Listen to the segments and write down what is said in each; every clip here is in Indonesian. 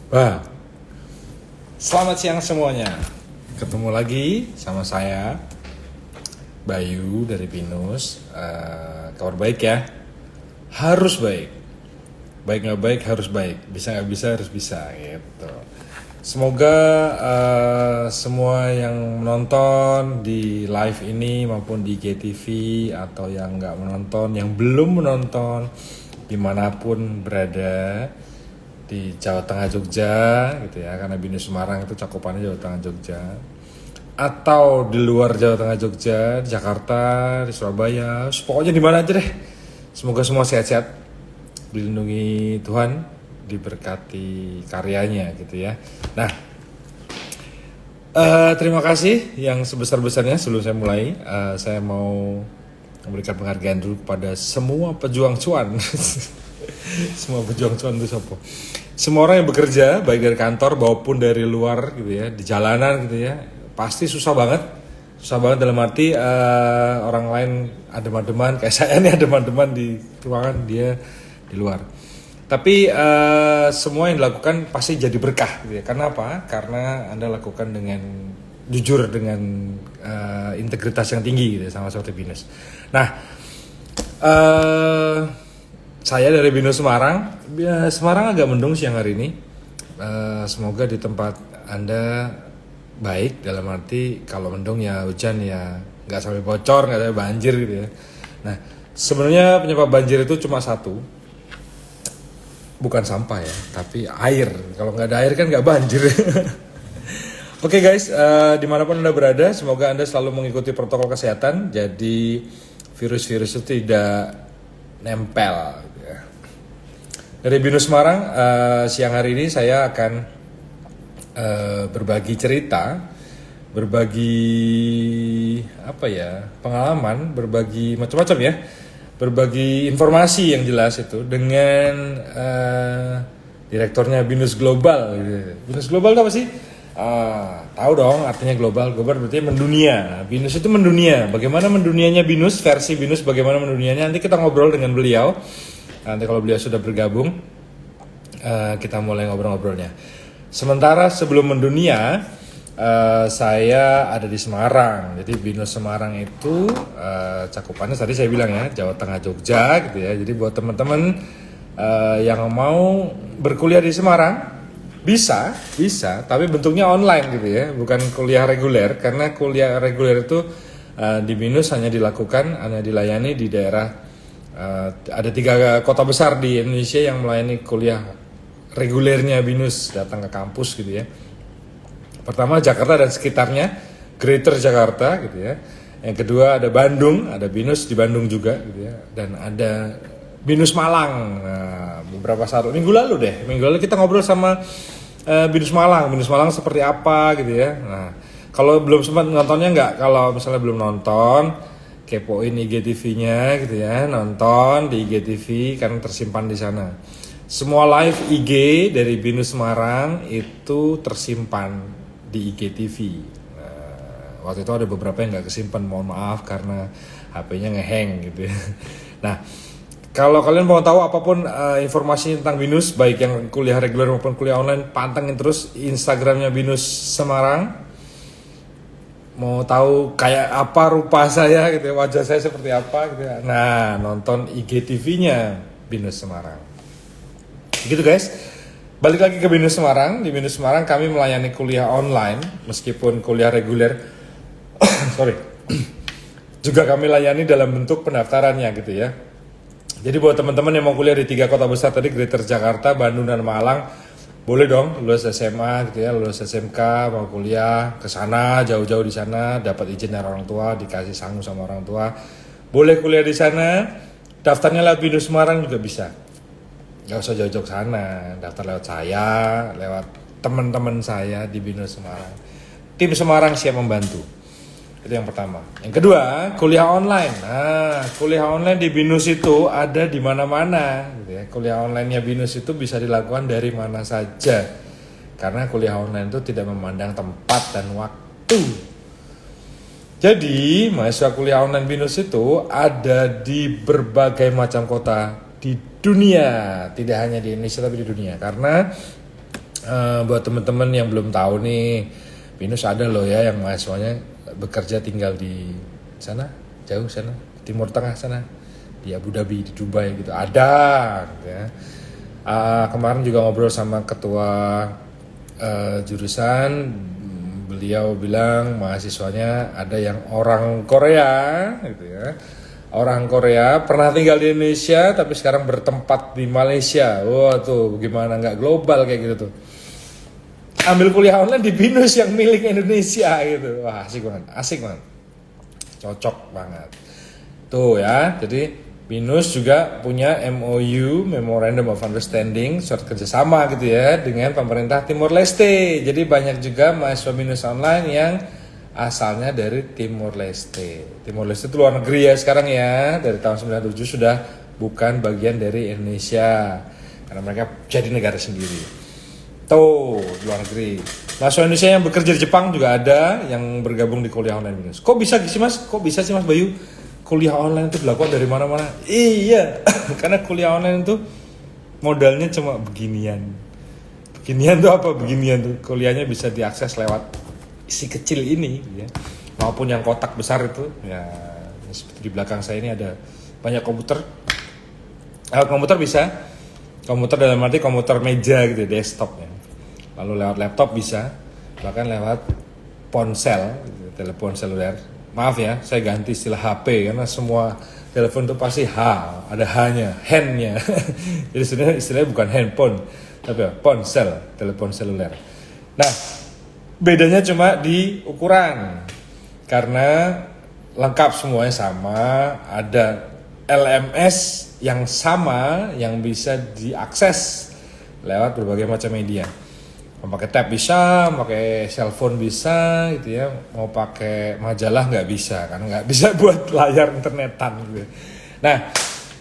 Wah, selamat siang semuanya. Ketemu lagi sama saya, Bayu dari Binus. Kabar baik ya? Harus baik. Baik nggak baik harus baik. Bisa nggak bisa harus bisa gitu. Semoga semua yang menonton di live ini maupun di GTV atau yang nggak menonton, yang belum menonton dimanapun berada di Jawa Tengah Jogja gitu ya, karena Binus Semarang itu cakupannya Jawa Tengah Jogja, atau di luar Jawa Tengah Jogja, di Jakarta, di Surabaya, pokoknya di mana aja deh. Semoga semua sehat-sehat, dilindungi Tuhan, diberkati karyanya gitu ya. Nah, terima kasih yang sebesar-besarnya. Sebelum saya mulai, saya mau memberikan penghargaan dulu kepada semua pejuang cuan. Semua pejuang cuan itu siapa? Semua orang yang bekerja baik dari kantor maupun dari luar gitu ya, di jalanan gitu ya, pasti susah banget dalam arti orang lain adem-ademan, kayak saya nih adem-ademan di ruangan, dia di luar. Tapi semua yang dilakukan pasti jadi berkah gitu ya. Karena apa? Karena Anda lakukan dengan jujur, dengan integritas yang tinggi gitu ya, sama seperti Binus. Nah, saya dari Binus Semarang. Semarang agak mendung siang hari ini. Semoga di tempat Anda baik, dalam arti kalau mendung ya hujan ya nggak sampai bocor, nggak sampai banjir gitu ya. Nah, sebenarnya penyebab banjir itu cuma satu, bukan sampah ya, tapi air. Kalau nggak ada air kan nggak banjir. Oke guys, dimanapun Anda berada, semoga Anda selalu mengikuti protokol kesehatan. Jadi virus-virus itu tidak nempel. Dari Binus Semarang, siang hari ini saya akan berbagi cerita, berbagi pengalaman, berbagi macam-macam ya, berbagi informasi yang jelas itu dengan direkturnya Binus Global. Binus Global itu apa sih? Tahu dong artinya global. Global berarti mendunia. Binus itu mendunia. Bagaimana mendunianya Binus, versi Binus bagaimana mendunianya, nanti kita ngobrol dengan beliau. Nanti kalau beliau sudah bergabung, kita mulai ngobrol-ngobrolnya. Sementara sebelum mendunia, saya ada di Semarang. Jadi Binus Semarang itu cakupannya tadi saya bilang ya, Jawa Tengah Jogja gitu ya. Jadi buat teman-teman yang mau berkuliah di Semarang, bisa, tapi bentuknya online gitu ya, bukan kuliah reguler. Karena kuliah reguler itu di Binus hanya dilayani di daerah. Ada 3 kota besar di Indonesia yang melayani kuliah regulernya Binus, datang ke kampus gitu ya. Pertama Jakarta dan sekitarnya, Greater Jakarta gitu ya. Yang kedua ada Bandung, ada Binus di Bandung juga gitu ya. Dan ada Binus Malang. Nah, beberapa saat minggu lalu kita ngobrol sama Binus Malang. Binus Malang seperti apa gitu ya. Nah, kalau belum sempat nontonnya kalau misalnya belum nonton, kepoin IGTV-nya gitu ya, nonton di IGTV karena tersimpan di sana. Semua live IG dari Binus Semarang itu tersimpan di IGTV. Waktu itu ada beberapa yang nggak kesimpan, mohon maaf karena HP-nya ngehang gitu ya. Nah, kalau kalian mau tahu apapun informasi tentang Binus, baik yang kuliah reguler maupun kuliah online, pantengin terus Instagramnya Binus Semarang. Mau tahu kayak apa rupa saya gitu ya, wajah saya seperti apa gitu ya. Nah, nonton IGTV-nya Binus Semarang. Gitu guys. Balik lagi ke Binus Semarang. Di Binus Semarang kami melayani kuliah online meskipun kuliah reguler. Juga kami layani dalam bentuk pendaftarannya gitu ya. Jadi buat teman-teman yang mau kuliah di 3 kota besar tadi, Greater Jakarta, Bandung dan Malang, boleh dong lulus SMA gitu ya, lulus SMK mau kuliah ke sana, jauh-jauh di sana, dapat izin dari orang tua, dikasih sangu sama orang tua, boleh kuliah di sana. Daftarnya lewat Binus Semarang juga bisa, nggak usah jauh-jauh sana, daftar lewat saya, lewat teman-teman saya di Binus Semarang. Tim Semarang siap membantu. Itu yang pertama. Yang kedua, kuliah online. Nah, kuliah online di Binus itu ada di mana-mana gitu ya. Kuliah online-nya Binus itu bisa dilakukan dari mana saja. Karena kuliah online itu tidak memandang tempat dan waktu. Jadi, mahasiswa kuliah online Binus itu ada di berbagai macam kota di dunia, tidak hanya di Indonesia tapi di dunia. Karena Buat teman-teman yang belum tahu nih, Binus ada loh ya yang mahasiswanya bekerja tinggal di sana, jauh sana, Timur Tengah sana, di Abu Dhabi, di Dubai gitu. Ada, gitu ya. Kemarin juga ngobrol sama ketua jurusan, beliau bilang mahasiswanya ada yang orang Korea, gitu ya. Orang Korea pernah tinggal di Indonesia tapi sekarang bertempat di Malaysia. Wah tuh gimana nggak global kayak gitu tuh. Ambil kuliah online di BINUS yang milik Indonesia gitu. Wah asik banget, cocok banget. Tuh ya, jadi BINUS juga punya MOU, Memorandum of Understanding, surat kerjasama gitu ya, dengan pemerintah Timor Leste. Jadi banyak juga mahasiswa BINUS online yang asalnya dari Timor Leste. Timor Leste itu luar negeri ya sekarang ya, dari tahun 97 sudah bukan bagian dari Indonesia, karena mereka jadi negara sendiri. Tuh, di luar negeri. Mahasiswa Indonesia yang bekerja di Jepang juga ada yang bergabung di kuliah online BINUS. Kok bisa sih Mas? Kok bisa sih Mas Bayu? Kuliah online itu dilakukan dari mana-mana. Iya, karena kuliah online itu modalnya cuma beginian. Beginian tuh apa? Beginian tuh kuliahnya bisa diakses lewat si kecil ini, ya. Maupun yang kotak besar itu, ya. Seperti di belakang saya ini ada banyak komputer. Komputer bisa. Komputer dalam arti komputer meja gitu, desktop ya. Lalu lewat laptop bisa, bahkan lewat ponsel, gitu, telepon seluler. Maaf ya, saya ganti istilah HP karena semua telepon itu pasti H, ada H-nya, hand-nya. Jadi sebenarnya istilahnya bukan handphone, tapi ya, ponsel, telepon seluler. Nah, bedanya cuma di ukuran. Karena lengkap semuanya sama, ada LMS yang sama yang bisa diakses lewat berbagai macam media. Mau pakai tab bisa, mau pakai cellphone bisa gitu ya, mau pakai majalah nggak bisa karena nggak bisa buat layar internetan gitu. Nah,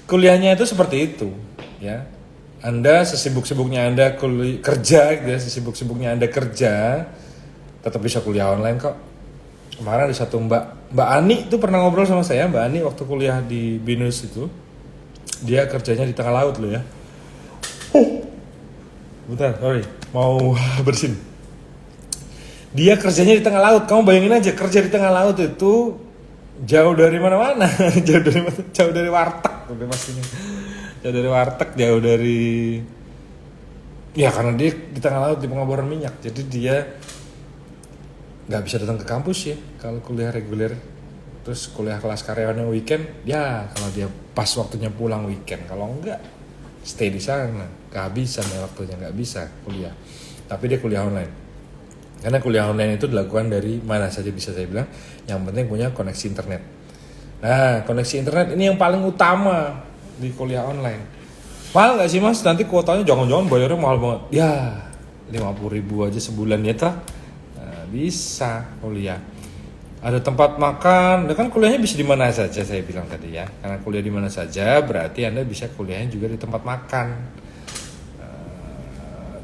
kuliahnya itu seperti itu ya. Anda sesibuk-sibuknya Anda kerja gitu ya, sesibuk-sibuknya Anda kerja tetap bisa kuliah online kok. Kemarin ada satu Mbak Ani itu pernah ngobrol sama saya, Mbak Ani waktu kuliah di BINUS itu. Dia kerjanya di tengah laut loh ya. Bentar, sorry, mau bersin. Dia kerjanya di tengah laut. Kamu bayangin aja kerja di tengah laut itu jauh dari mana-mana, jauh dari warteg, udah pastinya. Jauh dari warteg, jauh dari ya karena dia di tengah laut di pengeboran minyak. Jadi dia nggak bisa datang ke kampus ya kalau kuliah reguler. Terus kuliah kelas karyawannya weekend, ya kalau dia pas waktunya pulang weekend. Kalau enggak, stay di sana, kehabisan ya waktunya, nggak bisa kuliah. Tapi dia kuliah online. Karena kuliah online itu dilakukan dari mana saja bisa saya bilang. Yang penting punya koneksi internet. Nah, koneksi internet ini yang paling utama di kuliah online. Mahal nggak sih Mas? Nanti kuotanya jangan-jangan bayarnya mahal banget. Ya, 50.000 aja sebulan ya tak? Nah, bisa kuliah. Ada tempat makan, kan kuliahnya bisa di mana saja saya bilang tadi ya. Karena kuliah di mana saja berarti Anda bisa kuliahnya juga di tempat makan.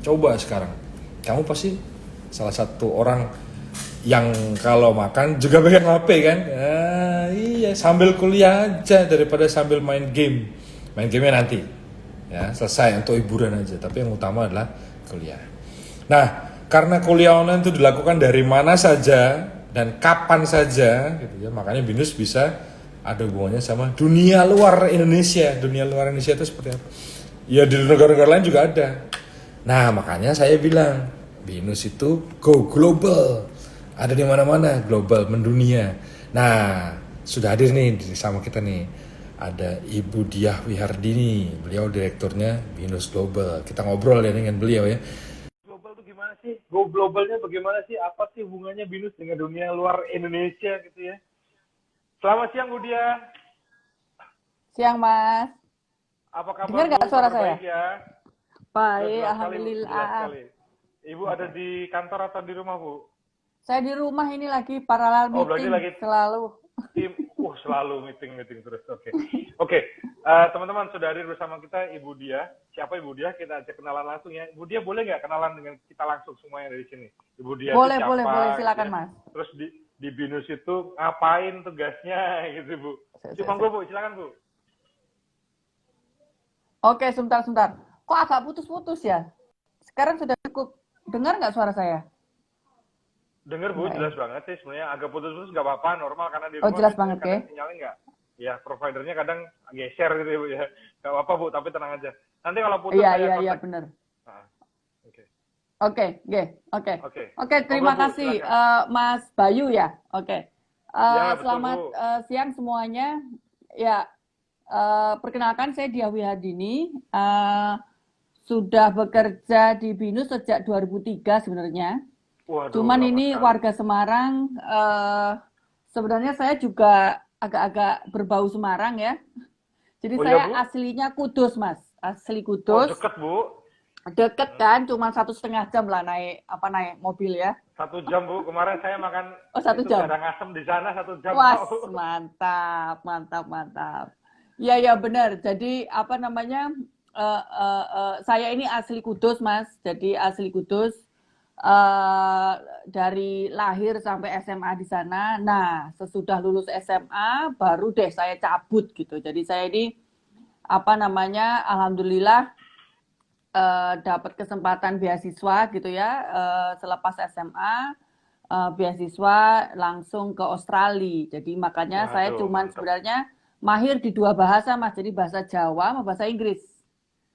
Coba sekarang, kamu pasti salah satu orang yang kalau makan juga pegang HP kan? Iya, sambil kuliah aja daripada sambil main game. Main gamenya nanti, ya selesai untuk hiburan aja. Tapi yang utama adalah kuliah. Nah, karena kuliah online itu dilakukan dari mana saja dan kapan saja gitu ya, makanya BINUS bisa ada hubungannya sama dunia luar Indonesia. Dunia luar Indonesia itu seperti apa? Ya di negara-negara lain juga ada. Nah makanya saya bilang BINUS itu go global, ada di mana-mana, global, mendunia. Nah sudah hadir nih sama kita nih, ada Ibu Diah Wihardini, beliau direkturnya BINUS Global. Kita ngobrol ya dengan beliau ya. Global tuh gimana sih? Go globalnya bagaimana sih? Apa sih hubungannya BINUS dengan dunia luar Indonesia gitu ya? Selamat siang Bu Diah. Siang, Mas. Apa kabar Dengar nggak Bu? suara Kabar saya? baik ya? Baik, Jelas sekali Bu, jelas Alhamdulillah. sekali. Ibu ada di kantor atau di rumah Bu? Saya di rumah ini lagi paralel Oh berarti meeting lagi selalu. tim, selalu meeting terus. Oke. Teman-teman sudah hadir bersama kita Ibu Diah. Siapa Ibu Diah? Kita ajak kenalan langsung ya. Ibu Diah boleh nggak kenalan dengan kita langsung semuanya dari sini? Ibu Diah itu Boleh, siapa? boleh, silakan, Gitu ya. Mas. Terus di BINUS itu ngapain tugasnya gitu Bu? Cuma gue Bu, silakan Bu. Oke, sebentar. Kok agak putus-putus ya? Sekarang sudah cukup. Dengar nggak suara saya? Dengar Bu, Enggak ya? jelas banget sih sebenarnya. Agak putus-putus nggak apa-apa, normal karena di Oh, rumah jelas biasanya banget ya. kadang sinyalnya nggak. Ya, providernya kadang geser gitu ya Bu ya. Nggak apa-apa Bu, tapi tenang aja. Nanti kalau putus Iya, saya iya, iya, kontak. benar. Ah, oke. Oke, oke, oke. Oke. Oke, Monggo terima Bu, kasih silakan. Mas Bayu ya. Oke. Ya, betul Bu. Selamat siang semuanya. Ya, perkenalkan saya Dia Wihardini. Sudah bekerja di BINUS sejak 2003 sebenarnya. Waduh, Cuman lama ini sekali. warga Semarang, sebenarnya saya juga agak-agak berbau Semarang ya. Jadi Oh iya saya Bu? aslinya Kudus, Mas. Asli Oh Kudus. deket Bu. Deket Hmm. kan, cuma 1,5 jam lah naik mobil ya. 1 jam Bu. Kemarin saya makan Oh, satu itu jam. garang asem di sana 1 jam Wah, Pak. mantap, mantap, mantap. Iya, ya benar. Jadi apa namanya? Saya ini asli Kudus, Mas. Jadi asli Kudus eh dari lahir sampai SMA di sana. Nah, sesudah lulus SMA baru deh saya cabut gitu. Jadi saya ini apa namanya? Alhamdulillah dapat kesempatan beasiswa gitu ya selepas SMA beasiswa langsung ke Australia. Jadi makanya saya Waduh, cuman mantep. sebenarnya mahir di 2 bahasa Mas. Jadi bahasa Jawa sama bahasa Inggris.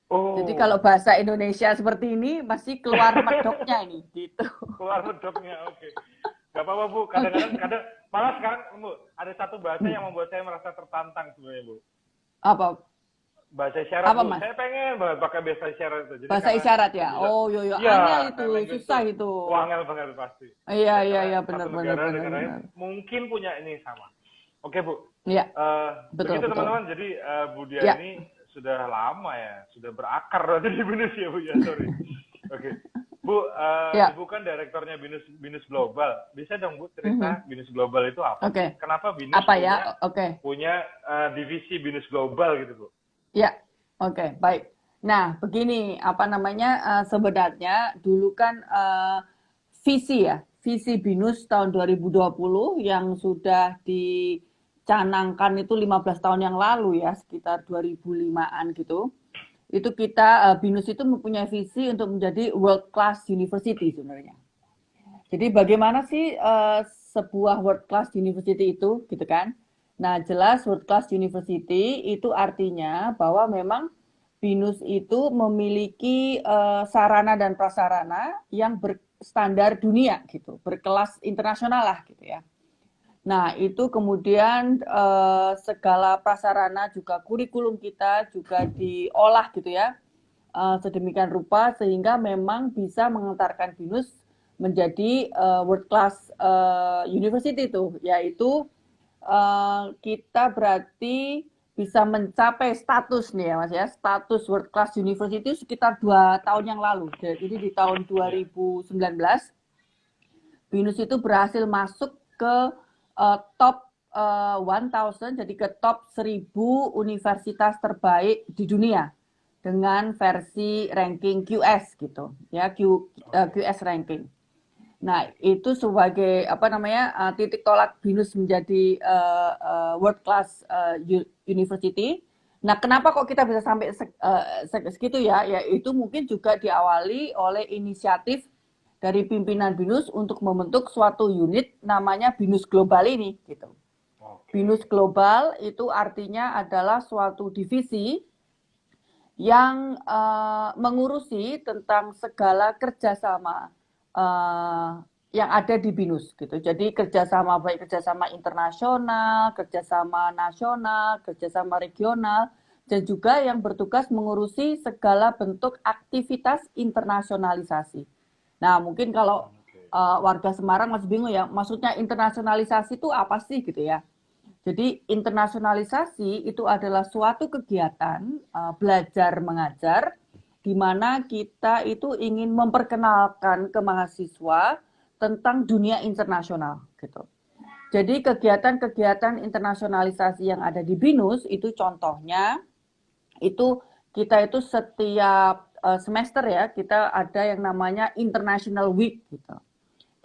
Jadi kalau Oh, bahasa Indonesia seperti ini masih keluar medoknya ini gitu. keluar medoknya, oke. Gak apa-apa Bu, kadang-kadang, Oke. malah sekarang Bu, ada satu bahasa yang membuat saya merasa tertantang sebenarnya Bu. Apa Bahasa isyarat apa Bu, Mas? saya pengen banget pakai bahasa isyarat itu. Jadi Bahasa karena isyarat ya. dibilang, Oh, yo yo ya angel itu, sign language susah tuh itu. wangel banget pasti. Iya Ya iya karena iya benar satu benar negara benar dengan lain benar. mungkin punya ini sama. Oke Bu, Iya, betul begitu betul. teman-teman. Jadi Budia Ya. ini sudah lama ya, sudah berakar berarti di Indonesia Bu ya, sorry. Oke. Bu, Ya. Ibu kan direktornya Binus Binus Global. Bisa dong Bu Mhm. cerita Binus Global itu apa sih? Oke. Kenapa Binus Apa punya ya? Oke. punya divisi Binus Global gitu Bu? Ya, oke, baik. Nah, begini, apa namanya, sebenarnya dulu kan visi ya, visi BINUS tahun 2020 yang sudah dicanangkan itu 15 tahun yang lalu ya, sekitar 2005-an gitu. Itu kita, BINUS itu mempunyai visi untuk menjadi world class university sebenarnya. Jadi bagaimana sih sebuah world class university itu, gitu kan? Nah, jelas world class university itu artinya bahwa memang BINUS itu memiliki sarana dan prasarana yang berstandar dunia gitu, berkelas internasional lah gitu ya. Nah, itu kemudian segala prasarana juga kurikulum kita juga diolah gitu ya sedemikian rupa sehingga memang bisa mengantarkan BINUS menjadi world class university itu, yaitu kita berarti bisa mencapai status nih ya Mas ya, status world class university itu sekitar 2 tahun yang lalu. Jadi di tahun Ya. 2019 BINUS itu berhasil masuk ke top 1000, jadi ke top 1000 universitas terbaik di dunia dengan versi ranking QS gitu ya, Oke. QS ranking. Nah, itu sebagai apa namanya titik tolak BINUS menjadi world class university. Nah, kenapa kok kita bisa sampai segitu ya? Ya itu mungkin juga diawali oleh inisiatif dari pimpinan BINUS untuk membentuk suatu unit namanya BINUS Global ini gitu. BINUS Oke. Global itu artinya adalah suatu divisi yang mengurusi tentang segala kerjasama yang ada di BINUS gitu. Jadi kerjasama baik kerjasama internasional, kerjasama nasional, kerjasama regional, dan juga yang bertugas mengurusi segala bentuk aktivitas internasionalisasi. Nah, mungkin kalau Oke. warga Semarang masih bingung ya, maksudnya internasionalisasi itu apa sih gitu ya? Jadi internasionalisasi itu adalah suatu kegiatan belajar mengajar di mana kita itu ingin memperkenalkan ke mahasiswa tentang dunia internasional gitu. Jadi kegiatan-kegiatan internasionalisasi yang ada di BINUS itu contohnya itu kita itu setiap semester ya kita ada yang namanya International Week gitu.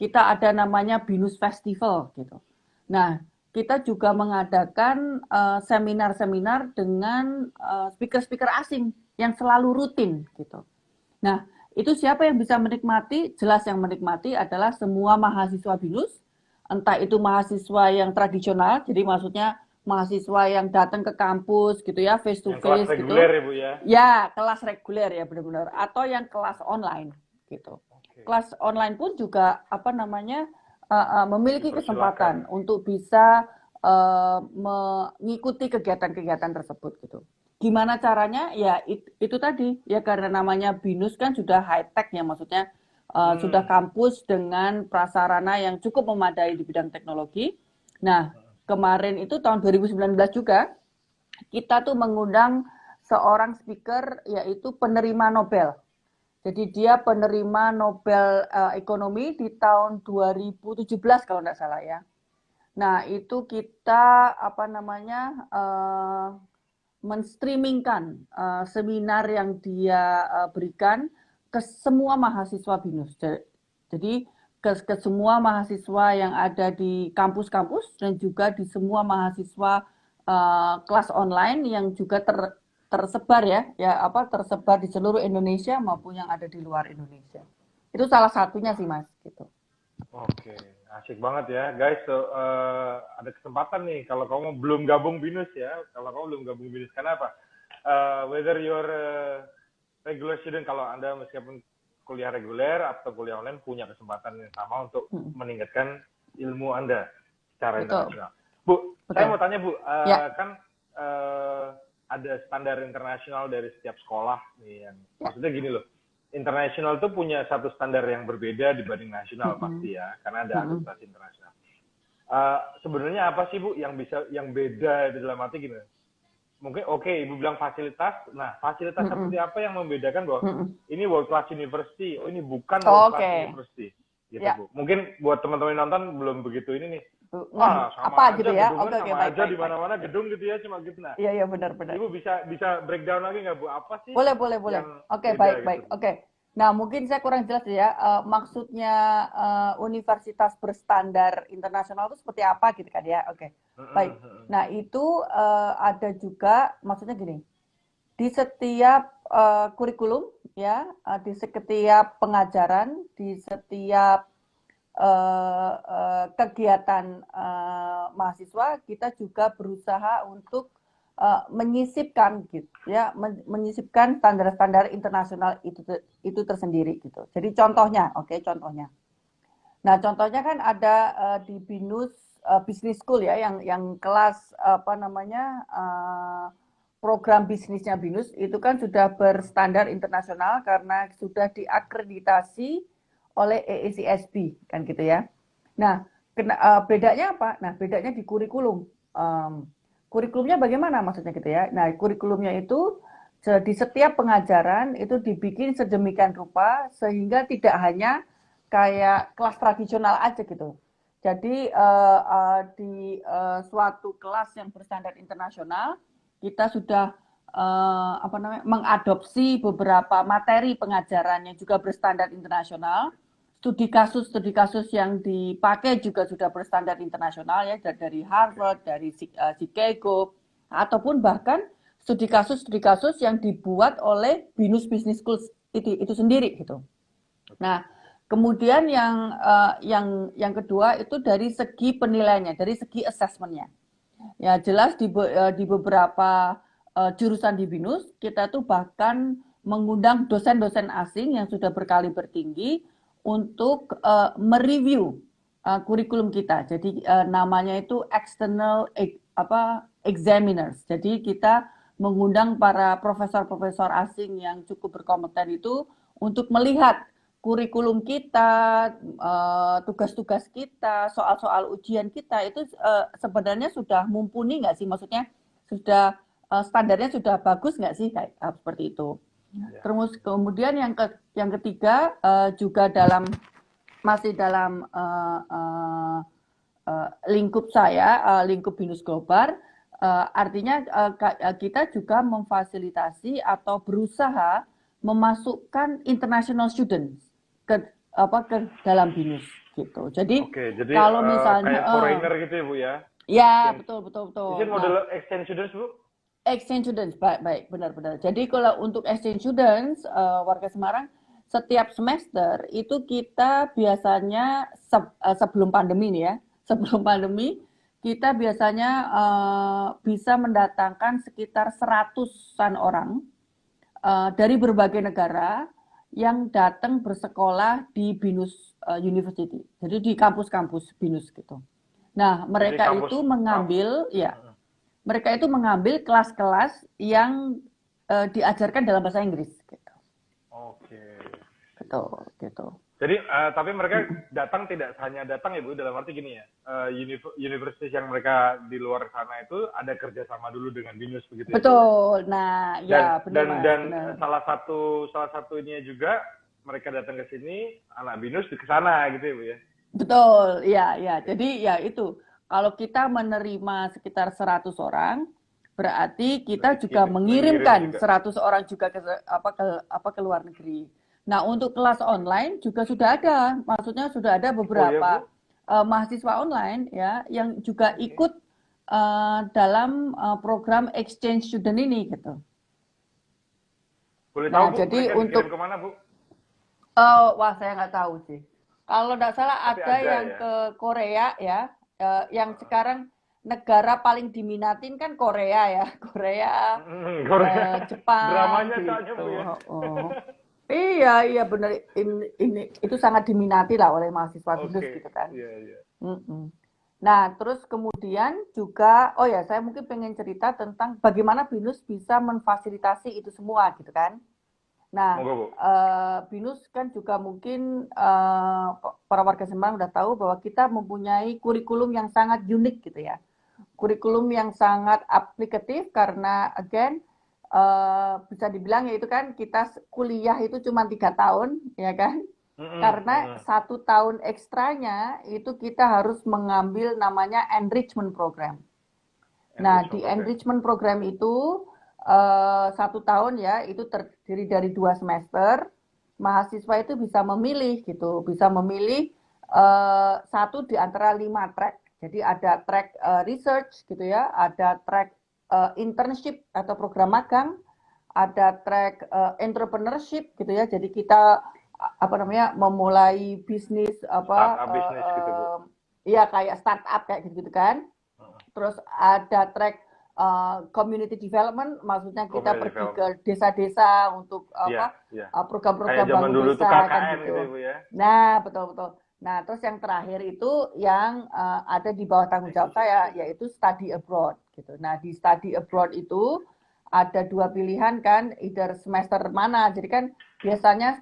Kita ada namanya BINUS Festival gitu. Nah, kita juga mengadakan seminar-seminar dengan speaker-speaker asing yang selalu rutin gitu. Nah, Itu siapa yang bisa menikmati? Jelas yang menikmati adalah semua mahasiswa BINUS, entah itu mahasiswa yang tradisional, jadi maksudnya mahasiswa yang datang ke kampus gitu ya, face to Yang kelas face reguler gitu. ya Bu ya. Ya, kelas reguler ya benar-benar, atau yang kelas online gitu. Oke. Kelas online pun juga apa namanya memiliki Dipersilakan. kesempatan untuk bisa mengikuti kegiatan-kegiatan tersebut gitu. Gimana caranya? Ya itu tadi ya, karena namanya BINUS kan sudah high tech ya, maksudnya sudah kampus dengan prasarana yang cukup memadai di bidang teknologi. Nah, kemarin itu tahun 2019 juga kita tuh mengundang seorang speaker yaitu penerima Nobel. Jadi dia penerima Nobel Ekonomi di tahun 2017 kalau tidak salah ya. Nah, itu kita apa namanya menstreamingkan seminar yang dia berikan ke semua mahasiswa BINUS. Jadi ke semua mahasiswa yang ada di kampus-kampus dan juga di semua mahasiswa kelas online yang juga tersebar ya apa tersebar di seluruh Indonesia maupun yang ada di luar Indonesia. Itu salah satunya sih Mas gitu. Oke, asik banget ya, guys. So, ada kesempatan nih kalau kamu belum gabung BINUS ya. Kalau kamu belum gabung BINUS, kenapa? Whether you're regular student, kalau Anda meskipun kuliah reguler atau kuliah online punya kesempatan yang sama untuk meningkatkan ilmu Anda secara Betul. internasional. Bu, Betul. saya mau tanya Bu, Ya. kan ada standar internasional dari setiap sekolah nih, yang maksudnya gini loh. Internasional itu punya satu standar yang berbeda dibanding nasional pasti ya, karena ada adaptasi internasional. Sebenarnya apa sih Bu yang beda dalam arti gini? Mungkin Ibu bilang fasilitas. Nah, fasilitas seperti apa yang membedakan bahwa ini world class university, ini bukan world class university, gitu Ya. Bu. Mungkin buat teman-teman yang nonton belum begitu ini nih. Nah, sama apa aja gitu ya? gedungan, Oke, sama baik, aja baik, di mana-mana gedung gitu ya, cuma gitu. Nah, iya benar. Ibu bisa breakdown lagi nggak Bu? Apa sih Boleh. yang Oke, beda gitu? baik. Oke. Nah, mungkin saya kurang jelas ya. Maksudnya universitas berstandar internasional itu seperti apa gitu kan ya? Oke. Baik. Nah, itu ada juga maksudnya gini. Di setiap kurikulum ya, di setiap pengajaran, di setiap kegiatan mahasiswa, kita juga berusaha untuk menyisipkan gitu ya, menyisipkan standar-standar internasional itu tersendiri gitu. Jadi contohnya, contohnya. Nah, contohnya kan ada di BINUS Business School ya, yang kelas apa namanya program bisnisnya BINUS itu kan sudah berstandar internasional karena sudah diakreditasi oleh EACSB kan gitu ya. Nah, bedanya apa? Nah, bedanya di kurikulum. Kurikulumnya bagaimana maksudnya gitu ya? Nah, kurikulumnya itu di setiap pengajaran itu dibikin sedemikian rupa sehingga tidak hanya kayak kelas tradisional aja gitu. Jadi di suatu kelas yang berstandar internasional kita sudah mengadopsi beberapa materi pengajaran yang juga berstandar internasional. Studi kasus yang dipakai juga sudah berstandar internasional ya, dari Harvard, dari Chicago, ataupun bahkan studi kasus yang dibuat oleh BINUS Business School itu sendiri gitu. Nah, kemudian yang kedua itu dari segi penilaiannya, dari segi assessmentnya. Ya jelas di beberapa jurusan di BINUS kita tuh bahkan mengundang dosen-dosen asing yang sudah berkali bertinggi untuk mereview kurikulum kita. Jadi namanya itu external examiners. Jadi kita mengundang para profesor-profesor asing yang cukup berkompeten itu untuk melihat kurikulum kita, tugas-tugas kita, soal-soal ujian kita itu sebenarnya sudah mumpuni nggak sih? Maksudnya sudah standarnya sudah bagus nggak sih kayak seperti itu. Terus kemudian yang ketiga juga masih dalam lingkup saya, lingkup BINUS Global, artinya kita juga memfasilitasi atau berusaha memasukkan international students ke dalam BINUS gitu. Jadi kalau misalnya kayak foreigner gitu ya Bu ya? Ya, betul. Ini model exchange students Bu? Exchange students, baik, benar. Jadi kalau untuk exchange students, warga Semarang, setiap semester itu kita biasanya sebelum pandemi nih ya, sebelum pandemi kita biasanya bisa mendatangkan sekitar 100-an orang dari berbagai negara yang datang bersekolah di BINUS University. Jadi di kampus-kampus BINUS gitu. Nah, Jadi mereka kampus itu mengambil kelas-kelas yang diajarkan dalam bahasa Inggris gitu. Oke. Gitu, gitu. Jadi tapi mereka datang tidak hanya datang ya Bu, dalam arti gini ya, universitas yang mereka di luar sana itu ada kerjasama dulu dengan BINUS begitu ya? Betul. Nah, ya benar Mas. Dan Benar. salah satunya juga mereka datang ke sini, anak BINUS ke sana gitu ya Bu ya? Betul, ya, ya. Jadi ya itu, kalau kita menerima sekitar 100 orang, berarti kita juga mengirimkan 100 orang juga ke luar negeri. Nah, untuk kelas online juga sudah ada, maksudnya sudah ada beberapa mahasiswa online ya yang juga ikut dalam program exchange student ini gitu. Boleh Nah, tahu Bu, jadi mereka untuk dikirim kemana Bu? wah saya nggak tahu sih. Kalau nggak salah Tapi ada ada yang ya? ke Korea ya, yang sekarang negara paling diminatin kan Korea ya, Korea, Korea. Jepang Dramanya soalnya gitu. Bu ya. Oh. Iya, iya benar. Ini itu sangat diminati lah oleh mahasiswa BINUS Oke. gitu kan. Iya, iya. Mm-mm. Nah, terus kemudian juga, oh ya, saya mungkin pengen cerita tentang bagaimana BINUS bisa memfasilitasi itu semua gitu kan. Nah, Monggo Bu. BINUS kan juga mungkin para warga Semarang udah tahu bahwa kita mempunyai kurikulum yang sangat unik gitu ya. Kurikulum yang sangat aplikatif karena again bisa dibilang ya itu kan kita kuliah itu cuma 3 tahun ya kan. Karena 1 tahun ekstranya itu kita harus mengambil namanya enrichment program. Nah, di enrichment program itu 1 tahun ya, itu terdiri dari 2 semester. Mahasiswa itu bisa memilih gitu, bisa memilih satu di antara 5 track. Jadi ada track research gitu ya, ada track internship atau program magang, ada track entrepreneurship gitu ya. Jadi kita memulai bisnis Startup bisnis gitu Bu. ya kayak startup kayak gitu kan. Terus ada track community development, maksudnya kita pergi ke desa-desa untuk program-program bangun desa kan gitu. Ya. Nah, betul-betul. Nah, terus yang terakhir itu yang ada di bawah tanggung jawab saya, yaitu study abroad gitu. Nah, di study abroad itu ada 2 pilihan kan, either semester mana. Jadi kan biasanya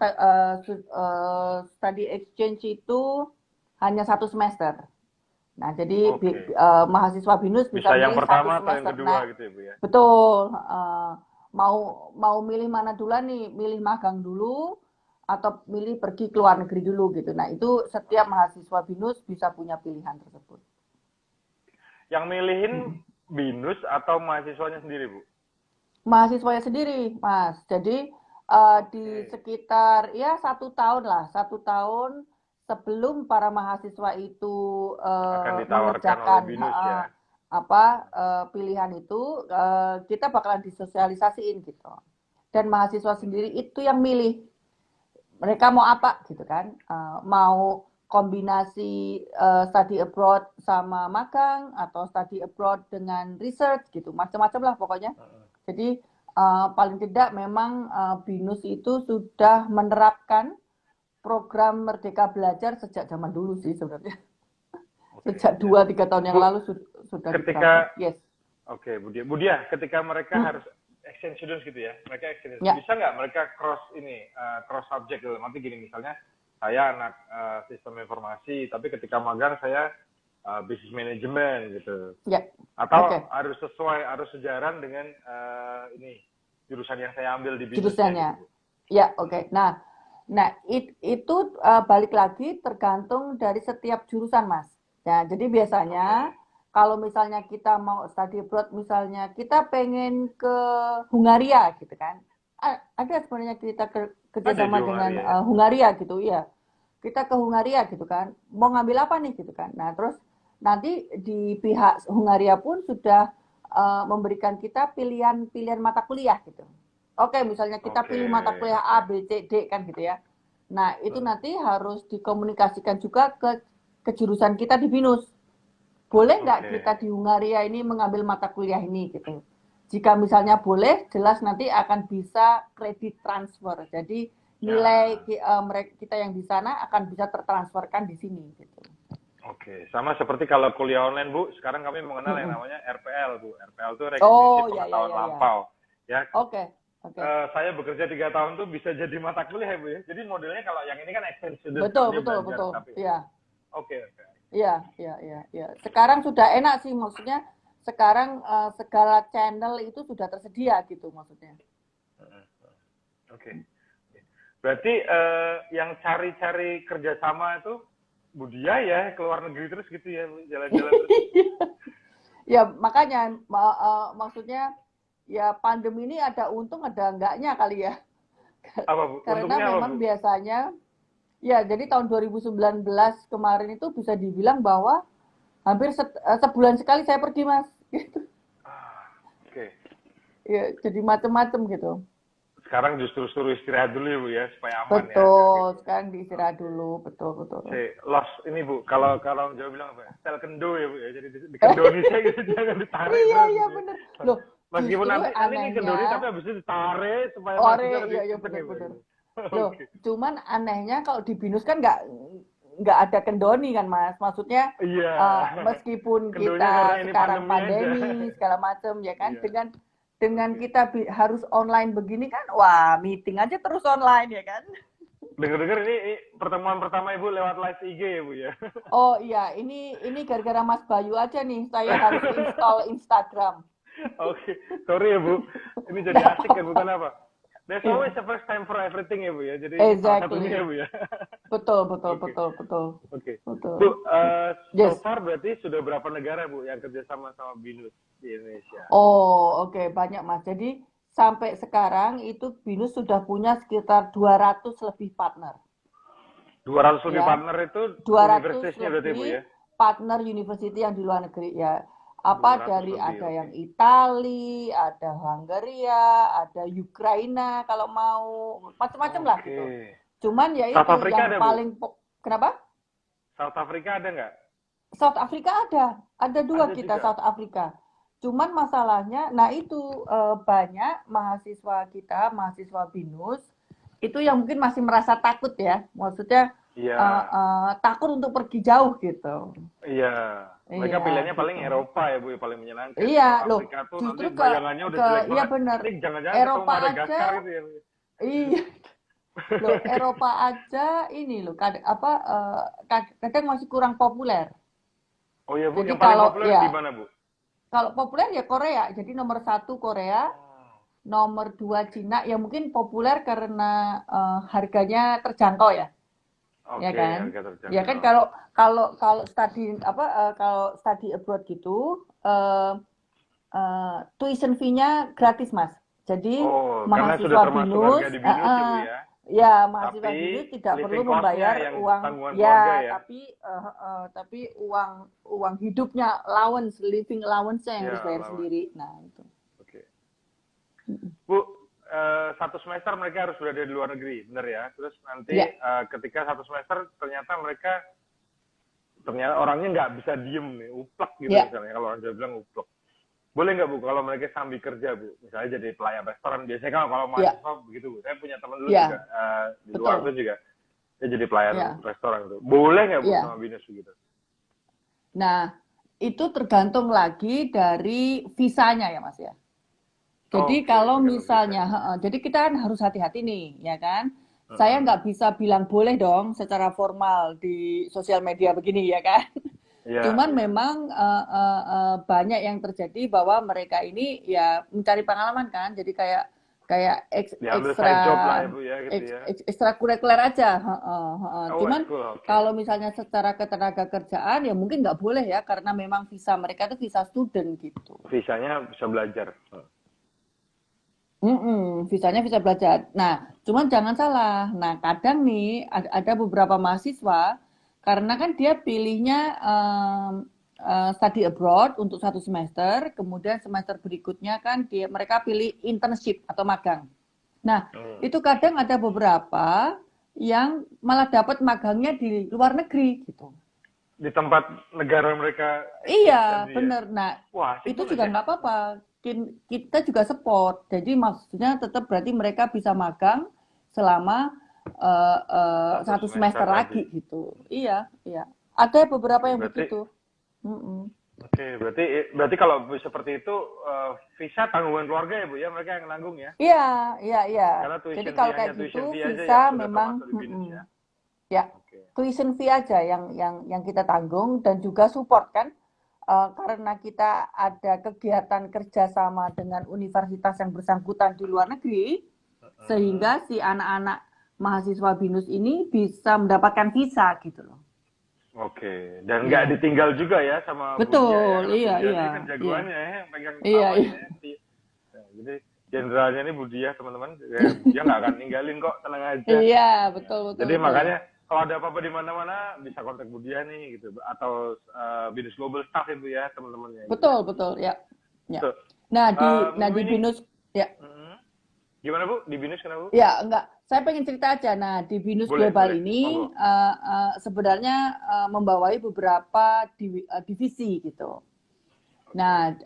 study exchange itu hanya 1 semester. Nah, jadi mahasiswa BINUS bisa yang milih pertama 1 atau yang semester. kedua gitu ya Bu ya. Betul. Mau milih mana dulu nih? Milih magang dulu atau milih pergi ke luar negeri dulu gitu. Nah, itu setiap mahasiswa BINUS bisa punya pilihan tersebut. Yang milihin BINUS atau mahasiswanya sendiri Bu? Mahasiswanya sendiri, Mas. Jadi di sekitar ya 1 tahun lah, 1 tahun sebelum para mahasiswa itu mengerjakan pilihan itu, kita bakalan disosialisasiin gitu. Dan mahasiswa sendiri itu yang milih mereka mau apa gitu kan, mau kombinasi study abroad sama magang atau study abroad dengan research gitu, macam-macam lah pokoknya. Jadi paling tidak memang BINUS itu sudah menerapkan program Merdeka Belajar sejak zaman dulu sih sebenarnya. Sejak 2-3 tahun yang lalu sudah ketika yes. Oke, Budia, ketika mereka harus exchange students gitu ya, mereka exchange bisa nggak mereka cross subject gitu? Nanti gini misalnya saya anak sistem informasi, tapi ketika magang saya business management gitu. Atau harus sejalan dengan jurusan yang saya ambil di bisnis. Jurusannya. Ya, oke. Nah, itu balik lagi tergantung dari setiap jurusan, Mas. Ya, jadi biasanya kalau misalnya kita mau study abroad, misalnya kita pengen ke Hungaria gitu kan. Ada sebenarnya kita kerjasama dengan Hungaria gitu ya. Kita ke Hungaria gitu kan. Mau ngambil apa nih gitu kan. Nah, terus nanti di pihak Hungaria pun sudah memberikan kita pilihan mata kuliah gitu. Oke, misalnya kita pilih mata kuliah A, B, C, D kan gitu ya. Nah, itu nanti harus dikomunikasikan juga ke jurusan kita di BINUS. Boleh nggak kita di Hungaria ini mengambil mata kuliah ini gitu. Jika misalnya boleh, jelas nanti akan bisa kredit transfer. Jadi nilai mereka kita yang di sana akan bisa tertransferkan di sini gitu. Oke, sama seperti kalau kuliah online Bu, sekarang kami mengenal yang namanya RPL Bu. RPL itu rekomendasi pengetahuan lampau. Ya. Oke. Saya bekerja 3 tahun tuh bisa jadi mata kuliah ya Bu ya. Jadi modelnya kalau yang ini kan extension. Betul. Iya. Oke. Iya. Sekarang sudah enak sih, maksudnya sekarang segala channel itu sudah tersedia gitu maksudnya. Oke. Berarti yang cari-cari kerjasama itu Budia ya, keluar negeri terus gitu ya, jalan-jalan terus. Ya makanya maksudnya ya pandemi ini ada untung ada enggaknya kali ya. Apa Bu? Karena Untungnya memang apa, Bu? biasanya ya jadi tahun 2019 kemarin itu bisa dibilang bahwa hampir sebulan sekali saya pergi Mas. Gitu. Oke. Ya jadi macam-macam gitu. Sekarang justru suruh istirahat dulu ya Bu ya, supaya aman betul, ya. Betul, sekarang diistirahat dulu, betul. Loss ini Bu, kalau Jawa bilang apa ya? Sel kendo ya Bu ya, jadi dikendoni saya gitu, jangan ditarik. Iya benar. Loh, meskipun nanti ini kendori tapi habis itu ditarik supaya masuknya lebih iya benar. Loh, cuman anehnya kalau di BINUS kan nggak ada kendoni kan Mas, maksudnya meskipun kita sekarang pandemi segala macam ya kan, dengan kita harus online begini kan, wah meeting aja terus online ya kan. Dengar-dengar ini pertemuan pertama Ibu lewat live IG ya Bu ya? Oh iya, ini gara-gara Mas Bayu aja nih, saya harus install Instagram. Oke, sorry ya Bu, ini jadi asik kan, bukan apa? There's always a first time for everything ya Bu ya, jadi salah satunya ya Bu ya. Betul. Oke. Bu, so far berarti sudah berapa negara Bu yang kerjasama sama BINUS di Indonesia? Oh oke, banyak Mas. Jadi sampai sekarang itu BINUS sudah punya sekitar 200 lebih partner. 200 lebih partner itu universitasnya berarti Bu ya? Partner university yang di luar negeri ya. Ada yang Itali, ada Hungaria, ada Ukraina kalau mau, macam-macam lah gitu. Cuman ya itu yang paling kenapa? South Africa ada nggak? South Africa ada dua kita juga. South Africa. Cuman masalahnya, nah itu banyak mahasiswa kita, mahasiswa BINUS itu yang mungkin masih merasa takut ya, maksudnya takut untuk pergi jauh gitu. Iya. Mereka pilihannya paling Eropa ya Bu, paling menyenangkan. Iya loh. Afrika tuh justru nanti bayangannya udah jelek banget. Iya benar. Jangan-jangan Eropa aja. Gitu ya. Iya. Loh, Eropa aja ini loh, kadang masih kurang populer. Oh iya Bu, jadi yang paling populer di mana Bu? Kalau populer ya Korea, jadi nomor 1 Korea, nomor 2 Cina, ya mungkin populer karena harganya terjangkau ya. Ya kan? Ya kan kalau study abroad gitu, tuition fee-nya gratis Mas. Jadi mahasiswa BINUS, mahasiswa BINUS tidak perlu membayar uang tapi uang hidupnya, living allowance-nya yang harus bayar sendiri. Nah, itu. Oke. Bu, 1 semester mereka harus berada di luar negeri, benar ya? Terus nanti ketika 1 semester ternyata orangnya nggak bisa diem nih, uplek gitu misalnya, kalau orang Jawa bilang uplek. Boleh nggak Bu, kalau mereka sambil kerja Bu, misalnya jadi pelayan restoran, biasanya kalau mahasiswa begitu Bu, saya punya teman dulu juga, di luar itu juga, dia jadi pelayan restoran gitu. Boleh nggak Bu sama BINUS begitu? Nah, itu tergantung lagi dari visanya ya Mas ya. Jadi kalau misalnya, jadi kita kan harus hati-hati nih, ya kan? Saya nggak bisa bilang boleh dong secara formal di sosial media begini, ya kan? Cuman memang banyak yang terjadi bahwa mereka ini ya mencari pengalaman kan, jadi kayak ekstrakurikuler aja. Cuman kalau misalnya secara ketenaga kerjaan ya mungkin nggak boleh ya, karena memang visa mereka itu visa student gitu. Visanya bisa belajar. Visanya bisa belajar. Nah, cuman jangan salah. Nah, kadang nih ada beberapa mahasiswa karena kan dia pilihnya study abroad untuk 1 semester, kemudian semester berikutnya kan mereka pilih internship atau magang. Nah, itu kadang ada beberapa yang malah dapat magangnya di luar negeri gitu. Di tempat negara mereka Iya, tadi ya. bener. Nah, Wah, asik itu banget juga ya. nggak apa-apa. Kita juga support. Jadi maksudnya tetap berarti mereka bisa magang selama Satu satu semester semester lagi tadi. gitu. Iya, iya. Ada beberapa Oke, yang berarti begitu. Mm-mm. berarti kalau seperti itu visa tanggungan keluarga ya Bu ya, mereka yang nanggung ya. Iya, iya, iya. Karena Jadi tuition fee kalau hanya kayak gitu tuition fee aja visa yang sudah memang termasuk di BINUS ya. ya Oke. tuition fee aja yang kita tanggung dan juga support kan. Karena kita ada kegiatan kerjasama dengan universitas yang bersangkutan di luar negeri, sehingga si anak-anak mahasiswa BINUS ini bisa mendapatkan visa gitu loh. Oke, dan nggak Iya, ditinggal juga ya sama Bu Dia ya, betul, karena Bu iya, Dia iya, ini kan iya, jagoannya ya, yang pegang iya, utama iya, ini ya. Nah, jadi jenderalnya ini Bu Dia teman-teman, ya, dia nggak akan ninggalin kok, tenang aja. iya, Ya, betul, betul, jadi betul. makanya kalau ada apa-apa di mana-mana bisa kontak Bu Dia nih gitu, atau BINUS Global Staff ya Bu ya teman-teman ya. Betul, betul, ya, ya. Tuh. Nah di Winnie, BINUS, ya, gimana Bu? Di BINUS kenapa Bu? ya, enggak. Saya pengen cerita aja. Nah, di BINUS Boleh, Global boleh. ini Monggo. sebenarnya membawahi beberapa divisi gitu. Nah,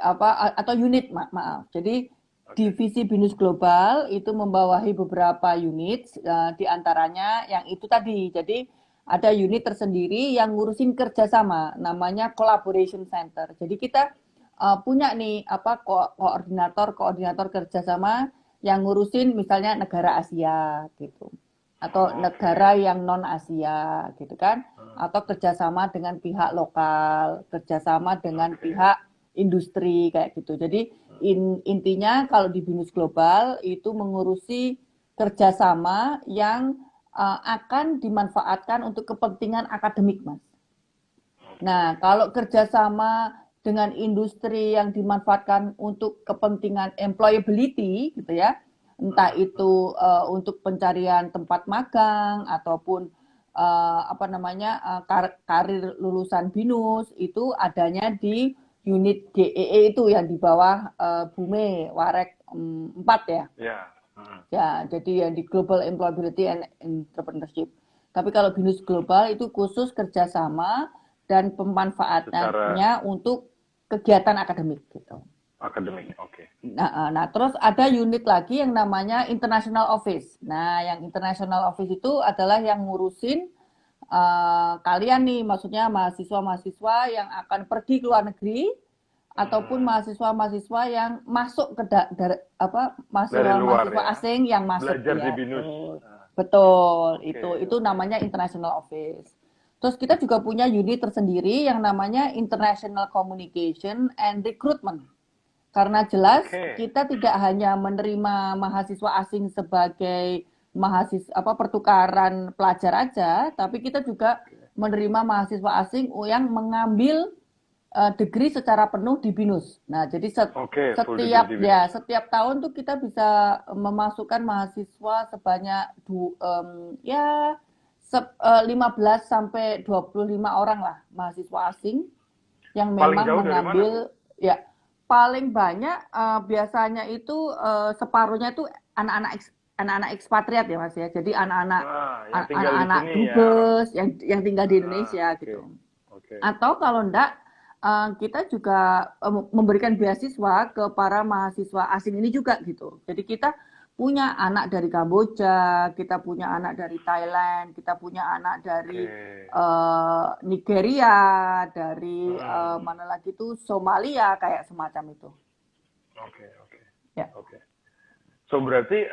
atau unit, maaf. Jadi divisi BINUS Global itu membawahi beberapa unit, di antaranya yang itu tadi. Jadi ada unit tersendiri yang ngurusin kerjasama, namanya Collaboration Center. Jadi kita punya nih koordinator kerjasama yang ngurusin misalnya negara Asia gitu, atau negara yang non Asia gitu kan, atau kerjasama dengan pihak lokal, kerjasama dengan pihak industri kayak gitu. Jadi intinya kalau di BINUS Global itu mengurusi kerjasama yang akan dimanfaatkan untuk kepentingan akademik, Mas. Nah, kalau kerjasama dengan industri yang dimanfaatkan untuk kepentingan employability, gitu ya, entah itu untuk pencarian tempat magang ataupun karir lulusan BINUS itu adanya di unit GEE itu yang di bawah BUME Warek 4 ya. Ya. Ya, jadi yang di Global Employability and Entrepreneurship. Tapi kalau BINUS Global itu khusus kerjasama dan pemanfaatannya untuk kegiatan akademik gitu. Akademik, oke. Nah, terus ada unit lagi yang namanya International Office. Nah, yang International Office itu adalah yang ngurusin kalian nih, maksudnya mahasiswa-mahasiswa yang akan pergi ke luar negeri ataupun mahasiswa-mahasiswa yang masuk ke mahasiswa-mahasiswa asing yang masuk belajar ya. di BINUS. Betul, itu namanya International Office. Terus kita juga punya unit tersendiri yang namanya International Communication and Recruitment. Karena jelas kita tidak hanya menerima mahasiswa asing sebagai pertukaran pelajar aja, tapi kita juga menerima mahasiswa asing yang mengambil degree secara penuh di BINUS. Nah, jadi setiap tahun tuh kita bisa memasukkan mahasiswa sebanyak 15 sampai 25 orang lah mahasiswa asing yang memang mengambil ya paling banyak biasanya itu separuhnya itu anak-anak ekspatriat ya Mas ya. Jadi anak-anak dubes yang tinggal di Indonesia gitu. Atau kalau enggak kita juga memberikan beasiswa ke para mahasiswa asing ini juga gitu. Jadi kita punya anak dari Kamboja, kita punya anak dari Thailand, kita punya anak dari Nigeria, dari mana lagi tuh Somalia kayak semacam itu. Oke. So berarti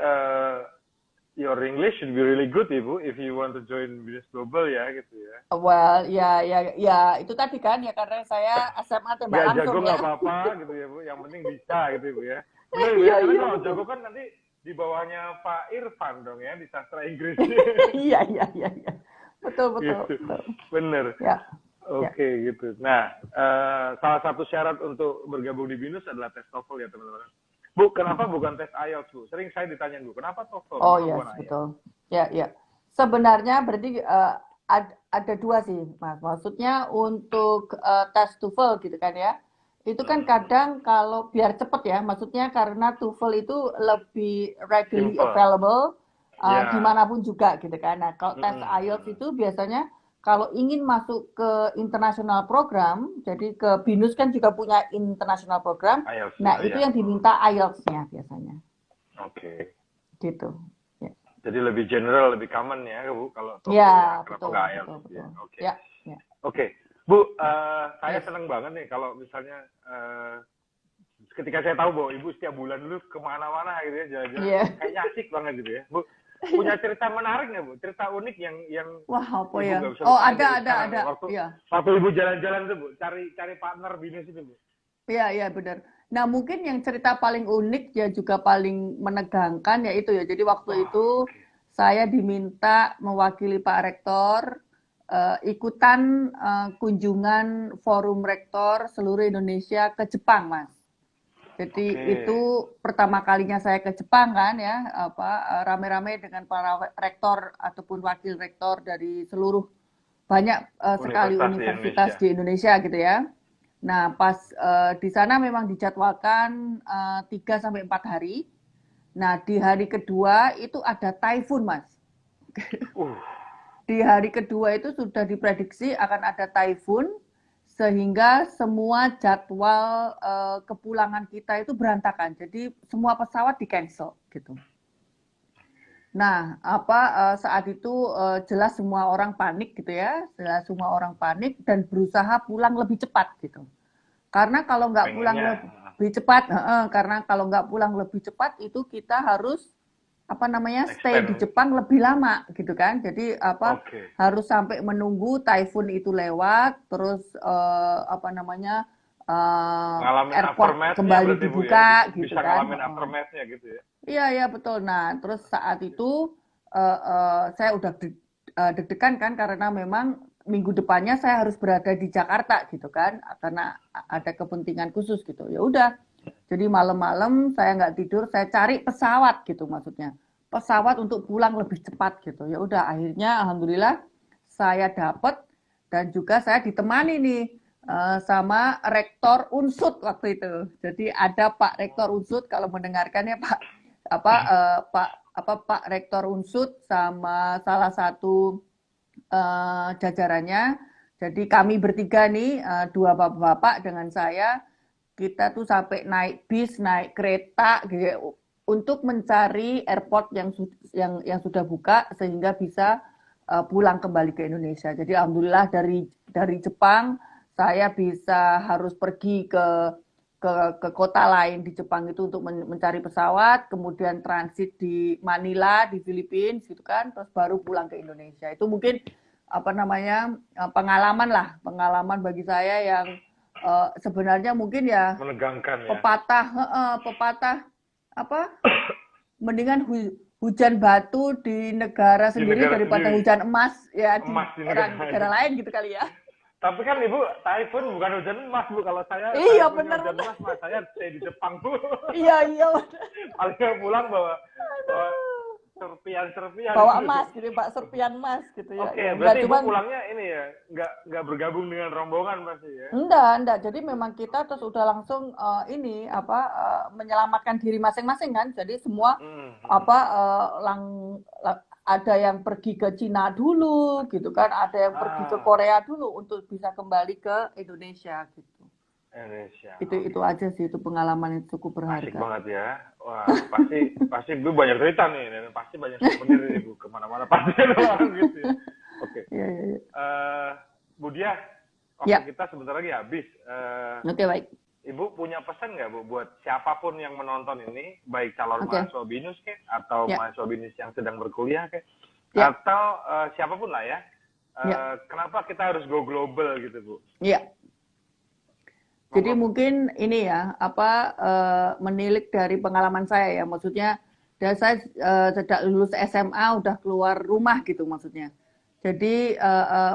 your English should be really good, Ibu, if you want to join BINUS Global ya, gitu ya. Well, ya itu tadi kan ya karena saya SMA tembak langsung ya. Jago nggak apa-apa gitu ya, Bu. Yang penting bisa gitu, Ibu ya. Benar ya, karena kalau jago kan nanti di bawahnya Pak Irfan dong ya di sastra Inggris. Iya. Betul. Gitu. Bener. Ya. Oke, gitu. Nah, salah satu syarat untuk bergabung di BINUS adalah tes TOEFL ya, teman-teman. Bu, kenapa bukan tes IELTS, Bu? Sering saya ditanya, Bu, kenapa TOEFL? Oh iya, betul. Ya. Sebenarnya berarti ada dua sih, Mas. Maksudnya untuk tes TOEFL gitu kan ya. Itu kan kadang kalau biar cepet ya, maksudnya karena TOEFL itu lebih readily available Ya. dimanapun juga gitu kan. Nah, kalau tes IELTS itu biasanya kalau ingin masuk ke international program, jadi ke BINUS kan juga punya international program. IELTS, Nah, itu ya. yang diminta IELTS-nya biasanya. Oke. Gitu. Ya, Jadi lebih general, lebih common ya, Bu, kalau TOEFL ya ya. Kenapa betul, nggak betul, IELTS? betul. Ya, oke. Ya, ya. Oke, Bu, saya Yes. seneng banget nih kalau misalnya ketika saya tahu bahwa Ibu setiap bulan dulu kemana-mana gitu ya, jalan-jalan, Iya. kayaknya asik banget gitu ya. Bu, punya cerita menarik nggak, Bu? Cerita unik yang Wah, apa Ibu ya? nggak bisa Oh, lupain ada, dari sekarang nih. Iya. Waktu Ibu jalan-jalan tuh, Bu, cari partner bisnis itu, Bu. Iya, iya benar. Nah, mungkin yang cerita paling unik ya juga paling menegangkan ya itu ya. Jadi waktu itu Oke. saya diminta mewakili Pak Rektor ikutan kunjungan forum rektor seluruh Indonesia ke Jepang, Mas. Jadi Oke. itu pertama kalinya saya ke Jepang kan ya, rame-rame dengan para rektor ataupun wakil rektor dari seluruh banyak sekali universitas di Indonesia gitu ya. Nah, pas di sana memang dijadwalkan 3 sampai 4 hari. Nah, di hari kedua itu ada typhoon, Mas. Di hari kedua itu sudah diprediksi akan ada typhoon sehingga semua jadwal kepulangan kita itu berantakan. Jadi semua pesawat di-cancel gitu. Nah, saat itu jelas semua orang panik gitu ya, jelas semua orang panik dan berusaha pulang lebih cepat gitu. Karena kalau nggak pulang lebih cepat, karena kalau nggak pulang lebih cepat itu kita harus stay di Jepang lebih lama gitu kan. Jadi harus sampai menunggu typhoon itu lewat, terus airport kembali dibuka ya? gitu bisa kan. Bisa ngalamin aftermath-nya gitu ya. Iya betul. Nah, terus saat itu saya udah deg-degan kan karena memang minggu depannya saya harus berada di Jakarta gitu kan, karena ada kepentingan khusus gitu. Ya udah. Jadi malam-malam saya nggak tidur, saya cari pesawat gitu maksudnya. Pesawat untuk pulang lebih cepat gitu. Ya udah akhirnya alhamdulillah saya dapat dan juga saya ditemani nih sama Rektor Unsud waktu itu. Jadi ada Pak Rektor Unsud kalau mendengarkan ya Pak Rektor Unsud sama salah satu jajarannya. Jadi kami bertiga nih, 2 bapak-bapak dengan saya, kita tuh sampai naik bis, naik kereta gitu untuk mencari airport yang sudah buka sehingga bisa pulang kembali ke Indonesia. Jadi alhamdulillah dari Jepang saya bisa harus pergi ke kota lain di Jepang itu untuk mencari pesawat, kemudian transit di Manila di Filipina gitu kan, terus baru pulang ke Indonesia. Itu mungkin pengalaman bagi saya yang sebenarnya mungkin ya menegangkan ya. Pepatah mendingan hujan batu di negara sendiri daripada hujan emas ya di negara lain gitu kali ya. Tapi kan Ibu, typhoon bukan hujan emas, Bu. Kalau saya bener, hujan emas, Mas, saya stay di Jepang, Bu. Iya. Paling pulang bawa serpian bawa emas gitu, Pak, serpian emas gitu ya. Oke, berarti Ibu pulangnya ini ya, nggak bergabung dengan rombongan pasti ya? Enggak. Jadi memang kita terus udah langsung menyelamatkan diri masing-masing kan. Jadi semua ada yang pergi ke Cina dulu gitu kan, ada yang pergi ke Korea dulu untuk bisa kembali ke Indonesia gitu. Itu aja sih, itu pengalaman yang cukup berharga. Asik banget ya. Wah, pasti Ibu banyak cerita nih, dan pasti banyak souvenir Ibu kemana-mana pasti gitu ya. Oke. Iya. Bu Diah, waktu kita sebentar lagi habis. Oke, baik. Ibu punya pesan nggak, Bu, buat siapapun yang menonton ini, baik calon mahasiswa BINUS atau mahasiswa BINUS yang sedang berkuliah atau siapapun lah ya. Kenapa kita harus go global gitu, Bu? Iya. Jadi mungkin ini ya, menilik dari pengalaman saya ya, maksudnya dan saya sejak lulus SMA udah keluar rumah gitu maksudnya. Jadi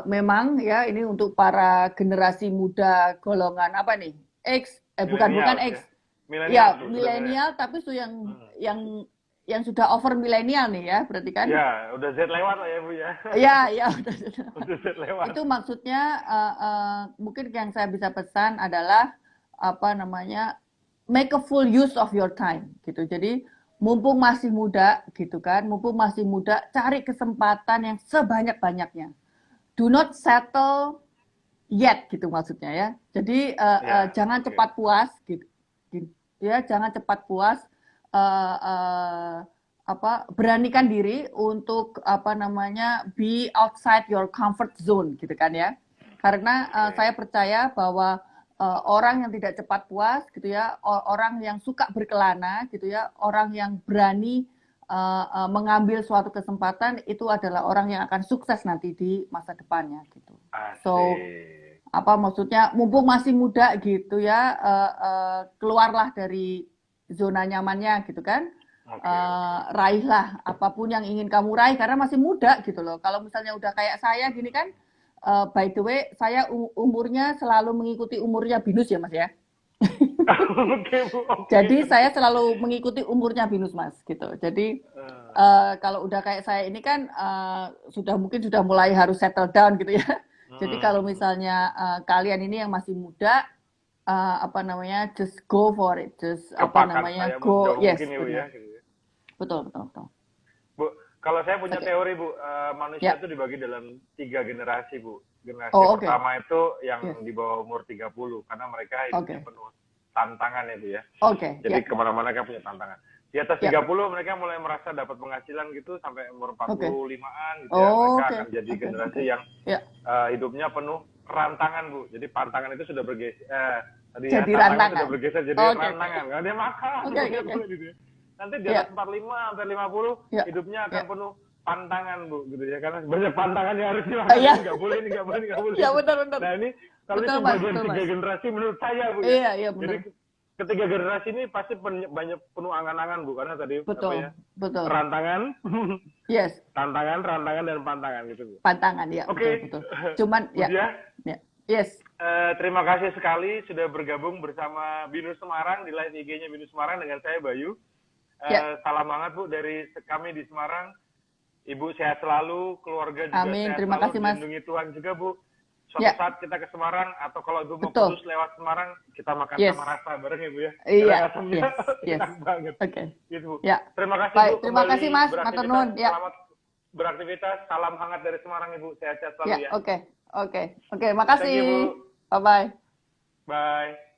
memang ya ini untuk para generasi muda golongan X, bukan X. Milenial tapi itu yang sudah over milenial nih ya, berarti kan? Ya, udah Z lewat lah ya, Bu ya. Iya, udah Z lewat. Itu maksudnya mungkin yang saya bisa pesan adalah make a full use of your time gitu. Jadi mumpung masih muda gitu kan, mumpung masih muda, cari kesempatan yang sebanyak-banyaknya. Do not settle yet gitu maksudnya ya. Jadi jangan cepat puas gitu, gitu ya, jangan cepat puas. Uh, uh, beranikan diri untuk be outside your comfort zone gitu kan ya. Karena saya percaya bahwa orang yang tidak cepat puas gitu ya, orang yang suka berkelana gitu ya, orang yang berani mengambil suatu kesempatan itu adalah orang yang akan sukses nanti di masa depannya gitu. So maksudnya mumpung masih muda gitu ya, keluarlah dari zona nyamannya gitu kan. Raihlah apapun yang ingin kamu raih karena masih muda gitu loh. Kalau misalnya udah kayak saya gini kan, by the way saya umurnya selalu mengikuti umurnya Binus ya Mas ya. Jadi saya selalu mengikuti umurnya Binus Mas gitu. Jadi kalau udah kayak saya ini kan mungkin sudah mulai harus settle down gitu ya. Jadi kalau misalnya kalian ini yang masih muda, just go for it, just go, yes, betul. Bu, kalau saya punya teori Bu, manusia itu dibagi dalam 3 generasi Bu. Generasi pertama itu yang di bawah umur 30, karena mereka hidupnya penuh tantangan itu ya. Jadi kemana-mana kan punya tantangan. Di atas 30 mereka mulai merasa dapat penghasilan gitu sampai umur 45-an gitu ya. Mereka akan jadi generasi yang hidupnya penuh rantangan Bu. Jadi pantangan itu sudah bergeser. Jadi rantangan. Sudah bergeser jadi rantangan. Karena dia makan. Gitu ya. Nanti di atas 45 sampai 50 hidupnya akan penuh pantangan Bu gitu ya. Karena banyak pantangan yang harus dilakukan. Nggak boleh ini, nggak boleh ini, nggak boleh. Iya benar. Nah ini kalau itu bagian 3 generasi menurut saya Bu. Iya benar. Jadi ketiga generasi ini pasti banyak penuh angan-angan Bu, karena tadi betul. Rantangan, yes, tantangan, rantangan dan pantangan gitu Bu. Pantangan ya. Oke. Betul. Cuman yes. Terima kasih sekali sudah bergabung bersama Binus Semarang di live IG-nya Binus Semarang dengan saya Bayu. Salam hangat Bu dari kami di Semarang. Ibu sehat selalu, keluarga juga Amin. sehat Terima selalu, kasih Mas. dilindungi Tuhan juga Bu. Suatu saat kita ke Semarang atau kalau Ibu mau kudus lewat Semarang, kita makan sama rasa bareng ya Bu ya. Iya. Enak banget. Oke. Gitu Bu. Ya. Terima kasih Baik, Bu. terima kasih Mas. Matur nuwun. Ya. Selamat beraktivitas. Salam hangat dari Semarang Ibu. Sehat-sehat selalu ya. Oke. Makasih. Thank you, Bu. Bye-bye. Bye.